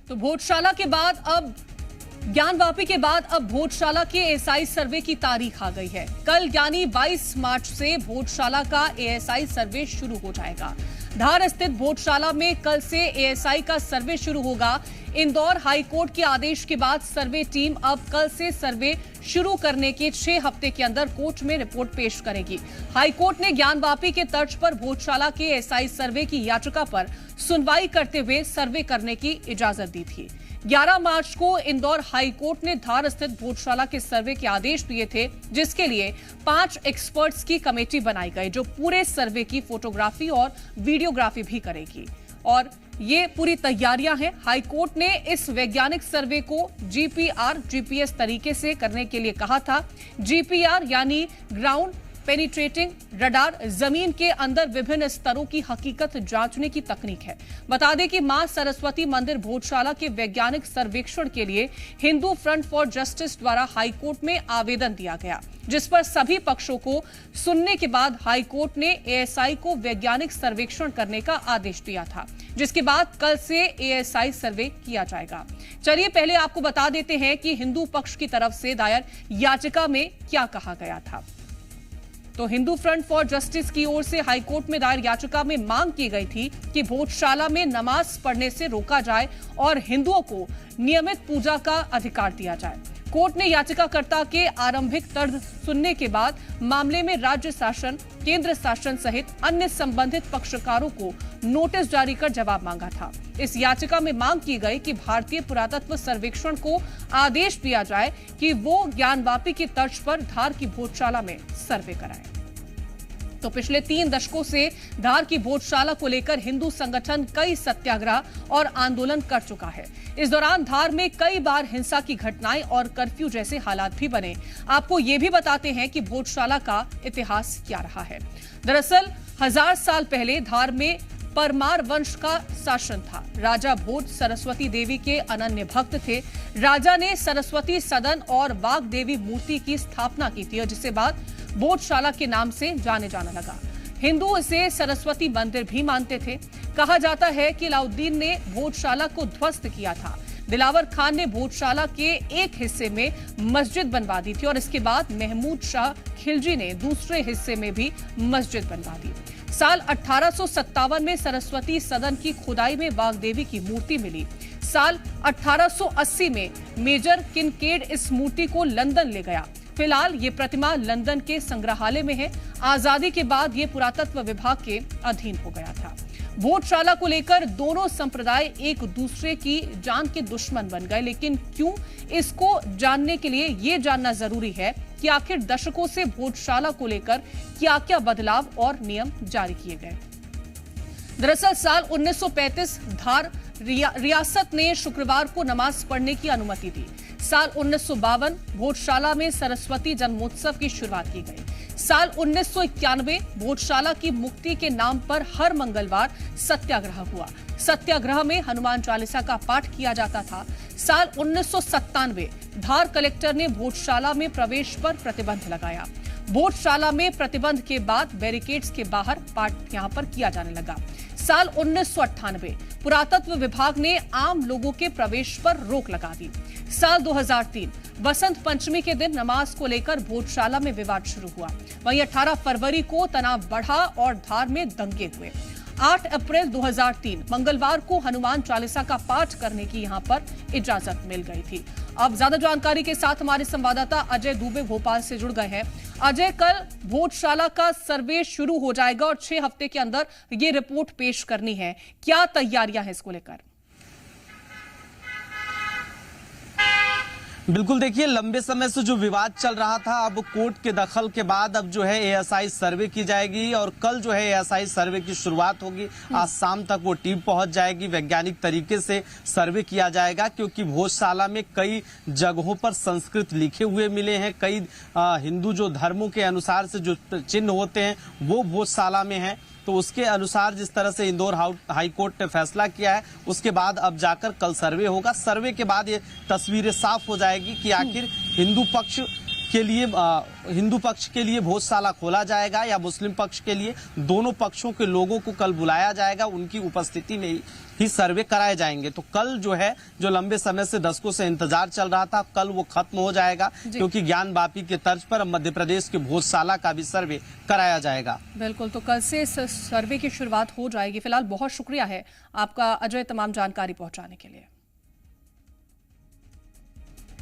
तो भोजशाला के बाद अब ज्ञानवापी के बाद अब भोजशाला के एएसआई सर्वे की तारीख आ गई है। कल यानी 22 मार्च से भोजशाला का एएसआई सर्वे शुरू हो जाएगा। धार स्थित भोजशाला में कल से एएसआई का सर्वे शुरू होगा। इंदौर हाईकोर्ट के आदेश के बाद सर्वे टीम अब कल से सर्वे शुरू करने के 6 हफ्ते के अंदर कोर्ट में रिपोर्ट पेश करेगी। हाईकोर्ट ने ज्ञानवापी के तर्ज पर भोजशाला के एएसआई सर्वे की याचिका पर सुनवाई करते हुए सर्वे करने की इजाजत दी थी। 11 मार्च को इंदौर हाईकोर्ट ने धार स्थित भोजशाला के सर्वे के आदेश दिए थे, जिसके लिए 5 एक्सपर्ट्स की कमेटी बनाई गई जो पूरे सर्वे की फोटोग्राफी और वीडियोग्राफी भी करेगी। और ये पूरी तैयारियां हैं। हाईकोर्ट ने इस वैज्ञानिक सर्वे को जीपीआर जीपीएस तरीके से करने के लिए कहा था। जीपीआर यानी ग्राउंड पेनिट्रेटिंग रडार, जमीन के अंदर विभिन्न स्तरों की हकीकत जांचने की तकनीक है। बता दें कि मां सरस्वती मंदिर भोजशाला के वैज्ञानिक सर्वेक्षण के लिए हिंदू फ्रंट फॉर जस्टिस द्वारा हाईकोर्ट में आवेदन दिया गया, जिस पर सभी पक्षों को सुनने के बाद हाईकोर्ट ने एएसआई को वैज्ञानिक सर्वेक्षण करने का आदेश दिया था, जिसके बाद कल से एएसआई सर्वे किया जाएगा। चलिए पहले आपको बता देते हैं कि हिंदू पक्ष की तरफ से दायर याचिका में क्या कहा गया था। तो हिंदू फ्रंट फॉर जस्टिस की ओर से हाईकोर्ट में दायर याचिका में मांग की गई थी कि भोजशाला में नमाज पढ़ने से रोका जाए और हिंदुओं को नियमित पूजा का अधिकार दिया जाए। कोर्ट ने याचिकाकर्ता के आरंभिक तर्क सुनने के बाद मामले में राज्य शासन, केंद्र शासन सहित अन्य संबंधित पक्षकारों को नोटिस जारी कर जवाब मांगा था। इस याचिका में मांग की गई कि भारतीय पुरातत्व सर्वेक्षण को आदेश दिया जाए कि वो ज्ञानवापी की तर्ज पर धार की भोजशाला में सर्वे कराए। तो पिछले 3 दशकों से धार की भोजशाला को लेकर हिंदू संगठन कई सत्याग्रह और आंदोलन कर चुका है। इस दौरान धार में कई बार हिंसा की घटनाएं और कर्फ्यू जैसे हालात भी बने। आपको ये भी बताते हैं कि भोजशाला का इतिहास क्या रहा है। दरअसल 1000 साल पहले धार में परमार वंश का शासन था। राजा भोज सरस्वती देवी के अनन्य भक्त थे। राजा ने सरस्वती सदन और वाग देवी मूर्ति की स्थापना की थी, जिसके बाद भोजशाला के नाम से जाने जाने लगा। हिंदू इसे सरस्वती मंदिर भी मानते थे। कहा जाता है कि अलाउद्दीन ने भोजशाला को ध्वस्त किया था। दिलावर खान ने भोजशाला के एक हिस्से में मस्जिद बनवा दी थी और इसके बाद महमूद शाह खिलजी ने दूसरे हिस्से में भी मस्जिद बनवा दी। साल 1857 में सरस्वती सदन की खुदाई में वाग्देवी की मूर्ति मिली। साल 1880 में मेजर किनकेड इस मूर्ति को लंदन ले गया। फिलहाल ये प्रतिमा लंदन के संग्रहालय में है। आजादी के बाद ये पुरातत्व विभाग के अधीन हो गया था। भोजशाला को लेकर दोनों संप्रदाय एक दूसरे की जान के दुश्मन बन गए, लेकिन क्यों, इसको जानने के लिए ये जानना जरूरी है कि आखिर दशकों से भोजशाला को लेकर क्या क्या बदलाव और नियम जारी किए गए। दरअसल साल 1935 धार रियासत ने शुक्रवार को नमाज पढ़ने की अनुमति दी। साल 1952 भोजशाला में सरस्वती जन्मोत्सव की शुरुआत की गई। साल 1991 भोजशाला की मुक्ति के नाम पर हर मंगलवार सत्याग्रह हुआ। सत्याग्रह में हनुमान चालीसा का पाठ किया जाता था। साल 1997 धार कलेक्टर ने भोजशाला में प्रवेश पर प्रतिबंध लगाया। भोजशाला में प्रतिबंध के बाद बैरिकेड्स के बाहर पाठ यहां पर किया जाने लगा। साल 1998 पुरातत्व विभाग ने आम लोगों के प्रवेश पर रोक लगा दी। साल 2003 बसंत पंचमी के दिन नमाज को लेकर भोजशाला में विवाद शुरू हुआ। वहीं 18 फरवरी को तनाव बढ़ा और धार में दंगे हुए। 8 अप्रैल 2003 मंगलवार को हनुमान चालीसा का पाठ करने की यहां पर इजाजत मिल गई थी। अब ज्यादा जानकारी के साथ हमारे संवाददाता अजय दुबे भोपाल से जुड़ गए हैं। अजय, कल भोजशाला का सर्वे शुरू हो जाएगा और 6 हफ्ते के अंदर ये रिपोर्ट पेश करनी है। क्या तैयारियां हैं इसको लेकर? बिल्कुल, देखिए लंबे समय से जो विवाद चल रहा था, अब कोर्ट के दखल के बाद अब जो है एएसआई सर्वे की जाएगी और कल जो है एएसआई सर्वे की शुरुआत होगी। आज शाम तक वो टीम पहुंच जाएगी। वैज्ञानिक तरीके से सर्वे किया जाएगा, क्योंकि भोजशाला में कई जगहों पर संस्कृत लिखे हुए मिले हैं। कई हिंदू जो धर्मों के अनुसार से जो चिन्ह होते हैं वो भोजशाला में है। तो उसके अनुसार जिस तरह से इंदौर हाईकोर्ट ने फैसला किया है, उसके बाद अब जाकर कल सर्वे होगा। सर्वे के बाद ये तस्वीरें साफ हो जाएगी कि आखिर हिंदू पक्ष के लिए हिंदू पक्ष के लिए भोजशाला खोला जाएगा या मुस्लिम पक्ष के लिए, दोनों पक्षों के लोगों को कल बुलाया जाएगा, उनकी उपस्थिति में ही सर्वे कराए जाएंगे। तो कल जो है, जो लंबे समय से दशकों से इंतजार चल रहा था, कल वो खत्म हो जाएगा, क्योंकि ज्ञानवापी के तर्ज पर मध्य प्रदेश के भोजशाला का भी सर्वे कराया जाएगा। बिल्कुल, तो कल से सर्वे की शुरुआत हो जाएगी। फिलहाल बहुत शुक्रिया है आपका अजय तमाम जानकारी पहुंचाने के लिए।